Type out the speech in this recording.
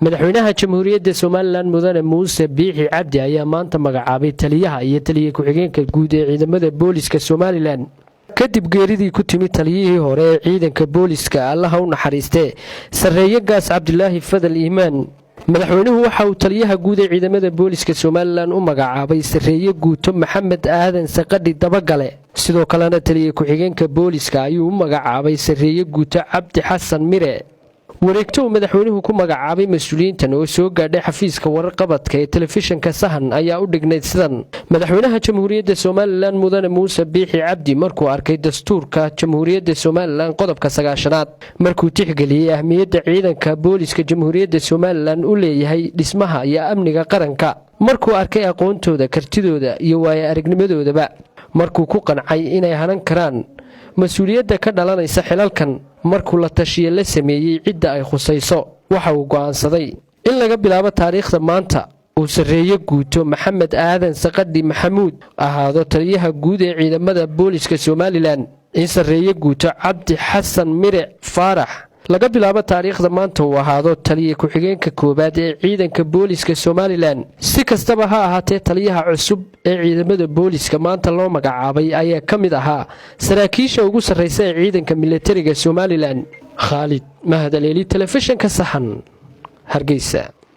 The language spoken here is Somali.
Madaxweynaha Jamhuuriyadda Somaliland Mudane Muuse Biixi Cabdi ayaa maanta magacaabay Taliyaha iyo Taliye ku-xigeenka guud ee Ciidamada Booliska Somaliland kadib geeridii ku timi taliyihii hore ee Ciidanka Booliska Allaha u naxariistee Sareeye Cabdi Fadal Iimaan. madaxweynuhu waxa uu taliyaha guud ee Ciidamada Booliska Somaliland u magacaabay Sareeye Guuto Maxamed Aadan Saqadhi Dabagale. sidoo kalena taliye ku-xigeenka booliska ayuu u magacaabay Sareeye Guuto Cabdi Xasan Mire. wareegto madaxweynuhu ku magacaabay mas'uuliyiintan oo soo gaadhay xafiiska warqabadka ee telefishinka Sahan ayaa u dhignayd sidan: madaxweynaha Jamhuuriyadda Somaliland Mudane Muuse Biixi Cabdi markuu arkay dastuurka Jamhuuriyadda Somaliland qodobka 9aad markuu tixgeliyay ahmiyadda ciidanka booliska Jamhuuriyadda Somaliland u leeyahay dhismaha iyo amniga qaranka, markuu arkay aqoontooda, kartidooda iyo waayo-aragnimadoodaba, markuu ku qancay inay hanan karaan mas'uuliyadda ka dhalanaysa xilalkan, markuu la tashiye la sameeyay cidda ay khusayso, waxa uu go'aansaday in laga bilaabo taariikhda maanta uu Sareeye Guuto Maxamed Aadan Saqadhi Maxamuud ahaado taliyaha guud ee Ciidamada Booliska Somaliland, in Sareeye Guuto Cabdi Xasan Mire Faarax laga bilaabo taariikhda maanta uu ahaado taliye ku-xigeenka koobaad ee Ciidanka Booliska Somaliland. si kastaba ha ahaatee taliyaha cusub ee Ciidamada Booliska maanta loo magacaabay ayaa ka mid ahaa saraakiisha ugu sarreysa ee ciidanka militariga Somaliland. Khalid Mahadaleeli, telefishinka Sahan, Hargeysa.